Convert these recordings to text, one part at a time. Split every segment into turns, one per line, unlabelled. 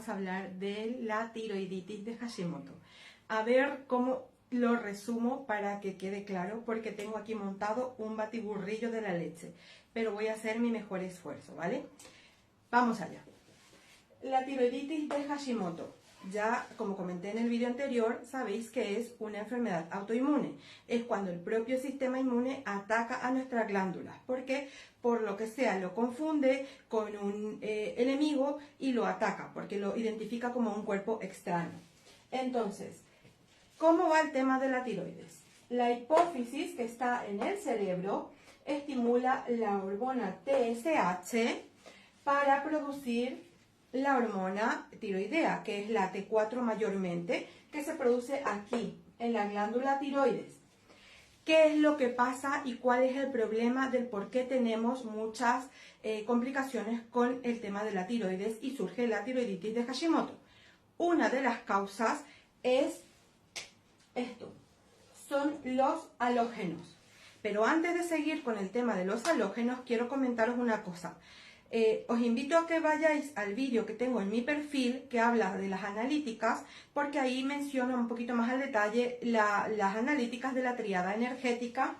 vamos a hablar de la tiroiditis de Hashimoto. A ver cómo lo resumo para que quede claro, porque tengo aquí montado un batiburrillo de la leche, pero voy a hacer mi mejor esfuerzo, ¿vale? Vamos allá. La tiroiditis de Hashimoto, ya como comenté en el vídeo anterior, sabéis que es una enfermedad autoinmune. Es cuando el propio sistema inmune ataca a nuestras glándulas, porque por lo que sea lo confunde con un enemigo y lo ataca, porque lo identifica como un cuerpo extraño. Entonces, ¿cómo va el tema de la tiroides? La hipófisis que está en el cerebro estimula la hormona TSH para producir la hormona tiroidea, que es la T4 mayormente, que se produce aquí, en la glándula tiroides. ¿Qué es lo que pasa y cuál es el problema del por qué tenemos muchas complicaciones con el tema de la tiroides y surge la tiroiditis de Hashimoto? Una de las causas es esto, son los halógenos. Pero antes de seguir con el tema de los halógenos, quiero comentaros una cosa. Os invito a que vayáis al vídeo que tengo en mi perfil que habla de las analíticas, porque ahí menciono un poquito más al detalle las analíticas de la tríada energética,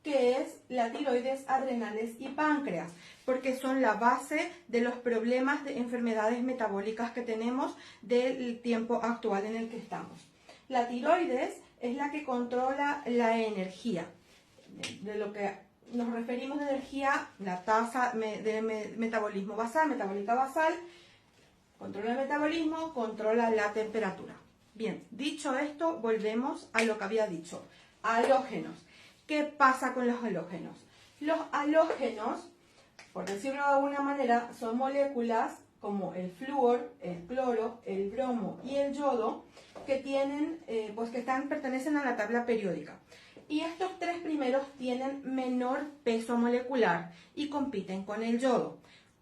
que es la tiroides, adrenales y páncreas, porque son la base de los problemas de enfermedades metabólicas que tenemos del tiempo actual en el que estamos. La tiroides es la que controla la energía, de lo que nos referimos de energía, la tasa de metabolismo basal, metabólica basal, controla el metabolismo, controla la temperatura. Bien, dicho esto, volvemos a lo que había dicho. Halógenos. ¿Qué pasa con los halógenos? Los halógenos, por decirlo de alguna manera, son moléculas como el flúor, el cloro, el bromo y el yodo, que tienen, pertenecen a la tabla periódica. Y estos tres primeros tienen menor peso molecular y compiten con el yodo.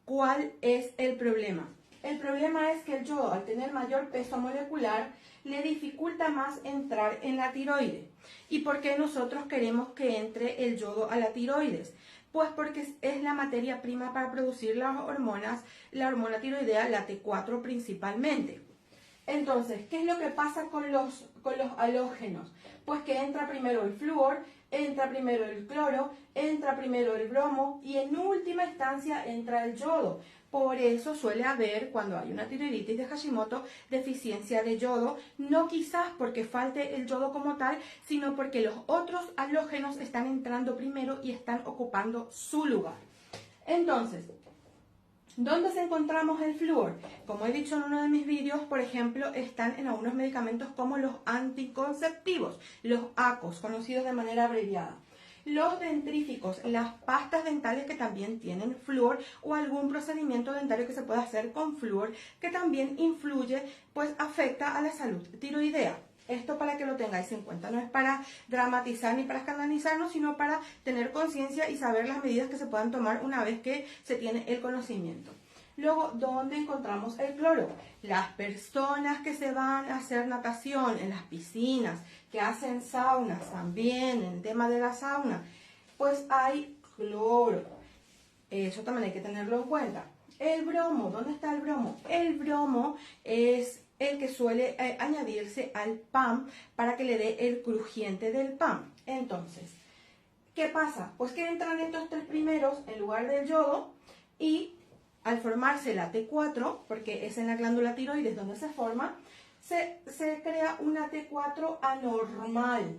¿Cuál es el problema? El problema es que el yodo, al tener mayor peso molecular, le dificulta más entrar en la tiroides. ¿Y por qué nosotros queremos que entre el yodo a la tiroides? Pues porque es la materia prima para producir las hormonas, la hormona tiroidea, la T4 principalmente. Entonces, ¿qué es lo que pasa con los halógenos? Pues que entra primero el flúor, entra primero el cloro, entra primero el bromo y en última instancia entra el yodo. Por eso suele haber, cuando hay una tiroiditis de Hashimoto, deficiencia de yodo, no quizás porque falte el yodo como tal, sino porque los otros halógenos están entrando primero y están ocupando su lugar. Entonces, ¿dónde se encontramos el flúor? Como he dicho en uno de mis vídeos, por ejemplo, están en algunos medicamentos como los anticonceptivos, los ACOs, conocidos de manera abreviada. Los dentríficos, las pastas dentales que también tienen flúor o algún procedimiento dentario que se pueda hacer con flúor que también influye, pues afecta a la salud tiroidea. Esto para que lo tengáis en cuenta, no es para dramatizar ni para escandalizarnos, sino para tener conciencia y saber las medidas que se puedan tomar una vez que se tiene el conocimiento. Luego, ¿dónde encontramos el cloro? Las personas que se van a hacer natación en las piscinas, que hacen saunas también, en el tema de la sauna, pues hay cloro. Eso también hay que tenerlo en cuenta. El bromo, ¿dónde está el bromo? El bromo es el que suele añadirse al pan para que le dé el crujiente del pan. Entonces, ¿qué pasa? Pues que entran estos tres primeros en lugar del yodo y al formarse la T4, porque es en la glándula tiroides donde se forma, se crea una T4 anormal,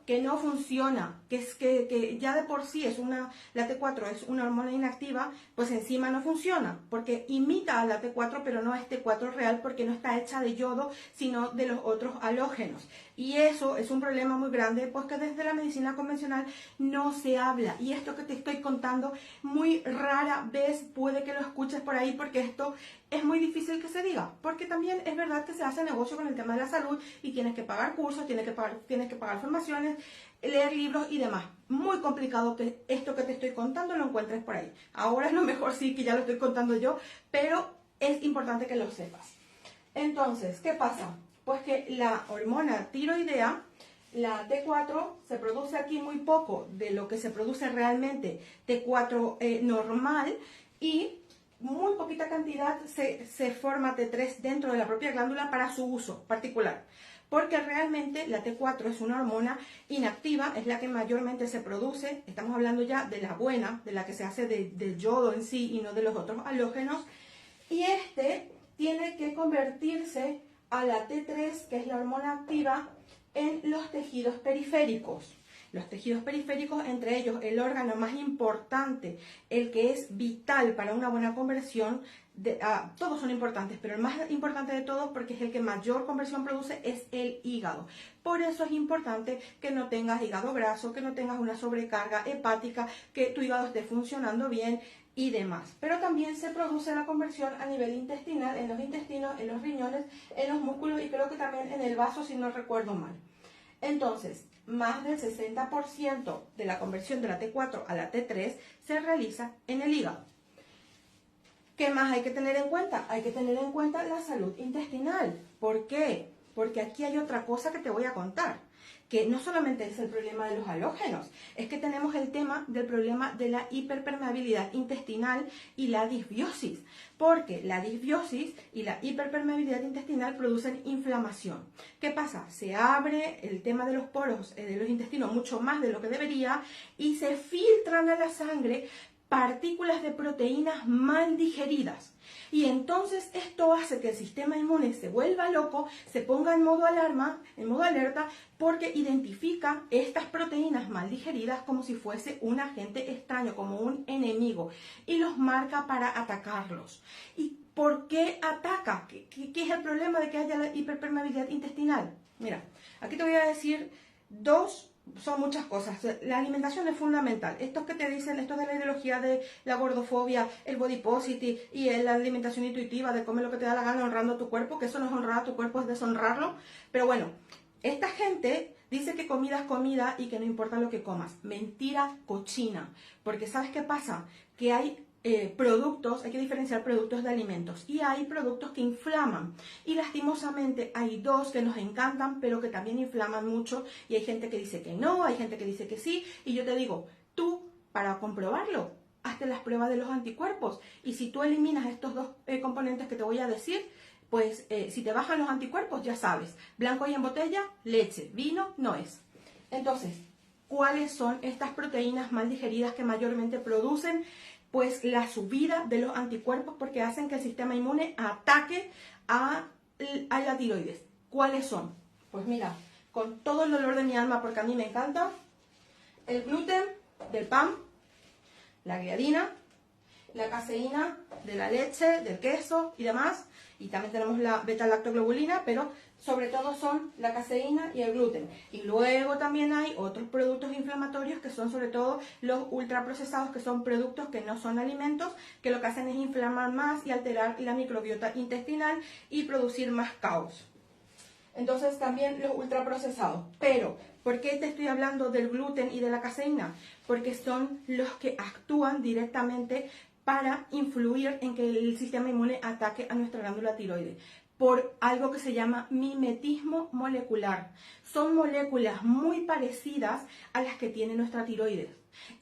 que no funciona, que ya de por sí la T4 es una hormona inactiva, pues encima no funciona, porque imita a la T4, pero no es T4 real, porque no está hecha de yodo, sino de los otros halógenos. Y eso es un problema muy grande, pues que desde la medicina convencional no se habla. Y esto que te estoy contando, muy rara vez puede que lo escuches por ahí, porque esto es muy difícil que se diga, porque también es verdad que se hace negocio con el tema de la salud y tienes que pagar cursos, tienes que pagar formaciones, leer libros y demás. Muy complicado que esto que te estoy contando lo encuentres por ahí. Ahora es lo mejor sí que ya lo estoy contando yo, pero es importante que lo sepas. Entonces, ¿qué pasa? Pues que la hormona tiroidea, la T4, se produce aquí muy poco de lo que se produce realmente T4 normal y muy poquita cantidad se forma T3 dentro de la propia glándula para su uso particular. Porque realmente la T4 es una hormona inactiva, es la que mayormente se produce, estamos hablando ya de la buena, de la que se hace del yodo en sí y no de los otros halógenos, y este tiene que convertirse a la T3, que es la hormona activa, en los tejidos periféricos. Los tejidos periféricos, entre ellos el órgano más importante, el que es vital para una buena conversión, todos son importantes, pero el más importante de todos, porque es el que mayor conversión produce, es el hígado. Por eso es importante que no tengas hígado graso, que no tengas una sobrecarga hepática, que tu hígado esté funcionando bien y demás. Pero también se produce la conversión a nivel intestinal, en los intestinos, en los riñones, en los músculos y creo que también en el vaso, si no recuerdo mal. Entonces, más del 60% de la conversión de la T4 a la T3 se realiza en el hígado. ¿Qué más hay que tener en cuenta? Hay que tener en cuenta la salud intestinal. ¿Por qué? Porque aquí hay otra cosa que te voy a contar, que no solamente es el problema de los halógenos, es que tenemos el tema del problema de la hiperpermeabilidad intestinal y la disbiosis, porque la disbiosis y la hiperpermeabilidad intestinal producen inflamación. ¿Qué pasa? Se abre el tema de los poros de los intestinos mucho más de lo que debería y se filtran a la sangre partículas de proteínas mal digeridas. Y entonces esto hace que el sistema inmune se vuelva loco, se ponga en modo alarma, en modo alerta, porque identifica estas proteínas mal digeridas como si fuese un agente extraño, como un enemigo, y los marca para atacarlos. ¿Y por qué ataca? ¿Qué es el problema de que haya la hiperpermeabilidad intestinal? Mira, aquí te voy a decir son muchas cosas. La alimentación es fundamental. Estos que te dicen, esto de la ideología de la gordofobia, el body positive y la alimentación intuitiva de comer lo que te da la gana honrando tu cuerpo, que eso no es honrar a tu cuerpo, es deshonrarlo. Pero bueno, esta gente dice que comida es comida y que no importa lo que comas. Mentira cochina. Porque ¿sabes qué pasa? Que hay productos, hay que diferenciar productos de alimentos y hay productos que inflaman y lastimosamente hay dos que nos encantan pero que también inflaman mucho y hay gente que dice que no, hay gente que dice que sí y yo te digo, tú para comprobarlo, hazte las pruebas de los anticuerpos y si tú eliminas estos dos componentes que te voy a decir, pues si te bajan los anticuerpos ya sabes, blanco y en botella, leche, vino, no es. Entonces, ¿cuáles son estas proteínas mal digeridas que mayormente producen pues la subida de los anticuerpos porque hacen que el sistema inmune ataque a la tiroides? ¿Cuáles son? Pues mira, con todo el dolor de mi alma, porque a mí me encanta, el gluten del pan, la gliadina, la caseína de la leche, del queso y demás, y también tenemos la beta-lactoglobulina, pero sobre todo son la caseína y el gluten. Y luego también hay otros productos inflamatorios que son sobre todo los ultraprocesados, que son productos que no son alimentos, que lo que hacen es inflamar más y alterar la microbiota intestinal y producir más caos. Entonces también los ultraprocesados. Pero, ¿por qué te estoy hablando del gluten y de la caseína? Porque son los que actúan directamente para influir en que el sistema inmune ataque a nuestra glándula tiroides por algo que se llama mimetismo molecular. Son moléculas muy parecidas a las que tiene nuestra tiroides.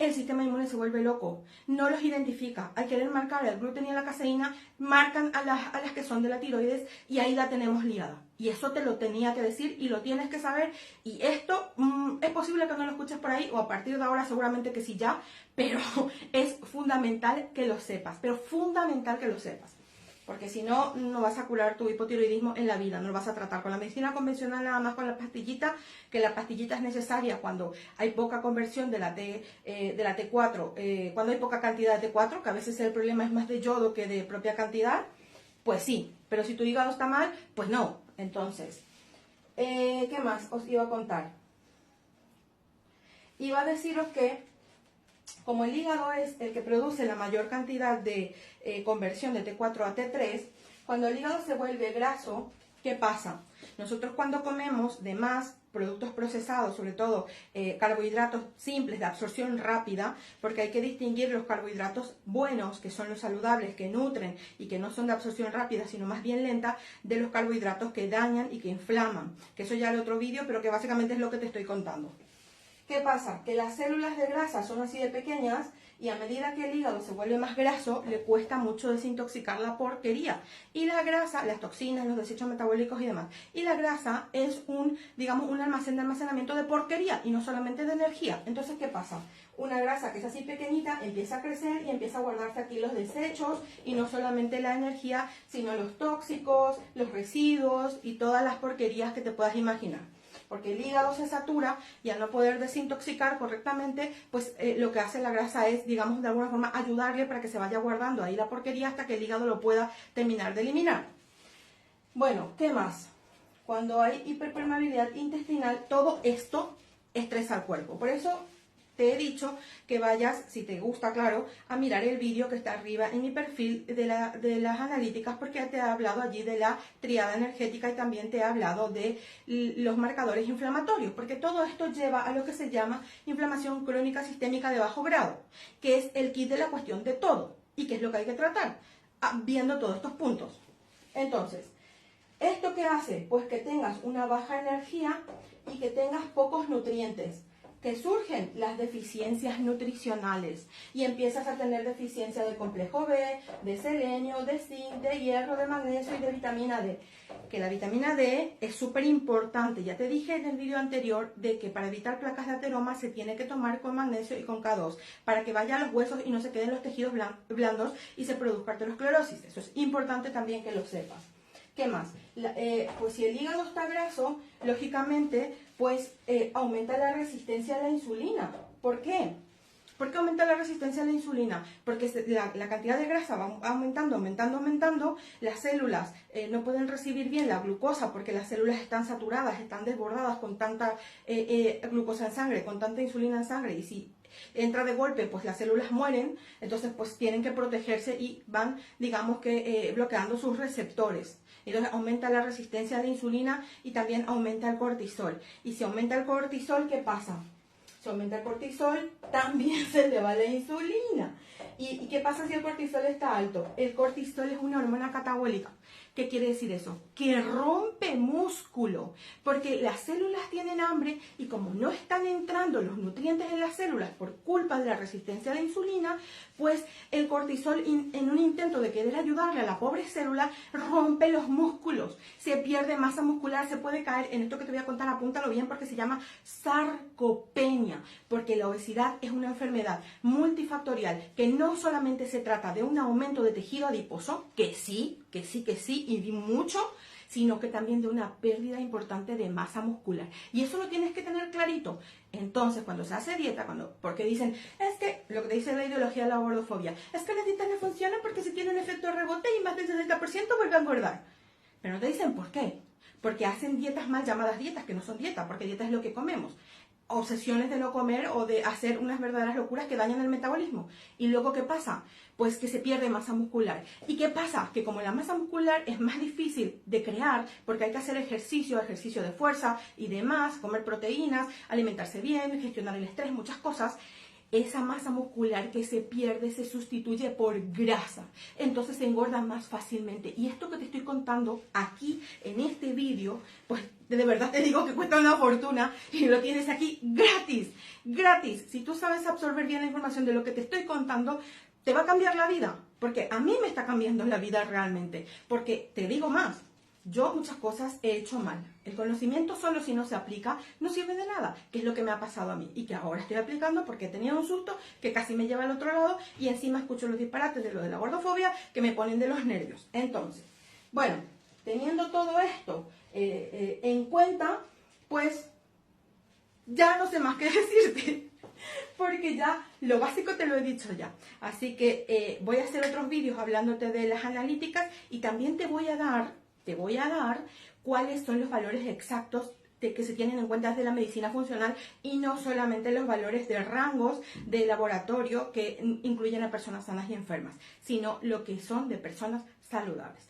El sistema inmune se vuelve loco, no los identifica. Al querer marcar el gluten y la caseína, marcan a las que son de la tiroides y ahí la tenemos liada. Y eso te lo tenía que decir y lo tienes que saber. Y esto es posible que no lo escuches por ahí o a partir de ahora seguramente que sí ya, pero es fundamental que lo sepas, pero fundamental que lo sepas. Porque si no, no vas a curar tu hipotiroidismo en la vida, no lo vas a tratar con la medicina convencional, nada más con la pastillita, que la pastillita es necesaria cuando hay poca conversión de la T4, cuando hay poca cantidad de T4, que a veces el problema es más de yodo que de propia cantidad, pues sí, pero si tu hígado está mal, pues no. Entonces, ¿qué más os iba a contar? Iba a deciros que como el hígado es el que produce la mayor cantidad de conversión de T4 a T3, cuando el hígado se vuelve graso, ¿qué pasa? Nosotros cuando comemos de más productos procesados, sobre todo carbohidratos simples de absorción rápida, porque hay que distinguir los carbohidratos buenos, que son los saludables, que nutren y que no son de absorción rápida, sino más bien lenta, de los carbohidratos que dañan y que inflaman, que eso ya es otro vídeo, pero que básicamente es lo que te estoy contando. ¿Qué pasa? Que las células de grasa son así de pequeñas Y a medida que el hígado se vuelve más graso, le cuesta mucho desintoxicar la porquería. Y la grasa, las toxinas, los desechos metabólicos y demás. Y la grasa es digamos, un almacén de almacenamiento de porquería y no solamente de energía. Entonces, ¿qué pasa? Una grasa que es así pequeñita empieza a crecer y empieza a guardarse aquí los desechos y no solamente la energía, sino los tóxicos, los residuos y todas las porquerías que te puedas imaginar. Porque el hígado se satura y al no poder desintoxicar correctamente, pues lo que hace la grasa es, digamos, de alguna forma ayudarle para que se vaya guardando ahí la porquería hasta que el hígado lo pueda terminar de eliminar. Bueno, ¿qué más? Cuando hay hiperpermeabilidad intestinal, todo esto estresa al cuerpo. Por eso te he dicho que vayas, si te gusta, claro, a mirar el vídeo que está arriba en mi perfil de las analíticas, porque te he hablado allí de la triada energética y también te he hablado de los marcadores inflamatorios, porque todo esto lleva a lo que se llama inflamación crónica sistémica de bajo grado, que es el kit de la cuestión de todo y que es lo que hay que tratar, viendo todos estos puntos. Entonces, ¿esto qué hace? Pues que tengas una baja energía y que tengas pocos nutrientes. Que surgen las deficiencias nutricionales y empiezas a tener deficiencia de complejo B, de selenio, de zinc, de hierro, de magnesio y de vitamina D. Que la vitamina D es súper importante. Ya te dije en el vídeo anterior de que para evitar placas de ateroma se tiene que tomar con magnesio y con K2 para que vaya a los huesos y no se queden los tejidos blandos y se produzca arteriosclerosis. Eso es importante también que lo sepas. ¿Qué más? Pues si el hígado está graso, lógicamente, pues aumenta la resistencia a la insulina. ¿Por qué? ¿Por qué aumenta la resistencia a la insulina? Porque la cantidad de grasa va aumentando, las células no pueden recibir bien la glucosa porque las células están saturadas, están desbordadas con tanta glucosa en sangre, con tanta insulina en sangre, y si entra de golpe, pues las células mueren, entonces pues tienen que protegerse y van, digamos que, bloqueando sus receptores. Entonces aumenta la resistencia a la insulina y también aumenta el cortisol. Y si aumenta el cortisol, ¿qué pasa? Si aumenta el cortisol, también se le va la insulina. ¿Y qué pasa si el cortisol está alto? El cortisol es una hormona catabólica. ¿Qué quiere decir eso? Que rompe músculo, porque las células tienen hambre y como no están entrando los nutrientes en las células por culpa de la resistencia a la insulina, pues el cortisol, en un intento de querer ayudarle a la pobre célula, rompe los músculos, se pierde masa muscular, se puede caer en esto que te voy a contar, apúntalo bien porque se llama sarcopenia, porque la obesidad es una enfermedad multifactorial que no solamente se trata de un aumento de tejido adiposo, que sí, y mucho, sino que también de una pérdida importante de masa muscular. Y eso lo tienes que tener clarito. Entonces, cuando se hace dieta, porque dicen, es que, lo que te dice la ideología de la gordofobia, es que las dietas no funcionan porque si tiene un efecto rebote y más del 60% vuelve a engordar. Pero no te dicen por qué. Porque hacen dietas mal llamadas dietas, que no son dietas, porque dieta es lo que comemos. Obsesiones de no comer o de hacer unas verdaderas locuras que dañan el metabolismo. ¿Y luego qué pasa? Pues que se pierde masa muscular. ¿Y qué pasa? Que como la masa muscular es más difícil de crear, porque hay que hacer ejercicio de fuerza y demás, comer proteínas, alimentarse bien, gestionar el estrés, muchas cosas, esa masa muscular que se pierde se sustituye por grasa. Entonces se engorda más fácilmente. Y esto que te estoy contando aquí en este vídeo, pues de verdad te digo que cuesta una fortuna y lo tienes aquí gratis. Gratis. Si tú sabes absorber bien la información de lo que te estoy contando, te va a cambiar la vida. Porque a mí me está cambiando la vida realmente. Porque te digo más. Yo muchas cosas he hecho mal. El conocimiento solo si no se aplica no sirve de nada, que es lo que me ha pasado a mí y que ahora estoy aplicando porque he tenido un susto que casi me lleva al otro lado y encima escucho los disparates de lo de la gordofobia que me ponen de los nervios. Entonces, bueno, teniendo todo esto en cuenta, pues ya no sé más qué decirte. Porque ya lo básico te lo he dicho ya. Así que voy a hacer otros vídeos hablándote de las analíticas y también te voy a dar cuáles son los valores exactos que se tienen en cuenta de la medicina funcional y no solamente los valores de rangos de laboratorio que incluyen a personas sanas y enfermas, sino lo que son de personas saludables.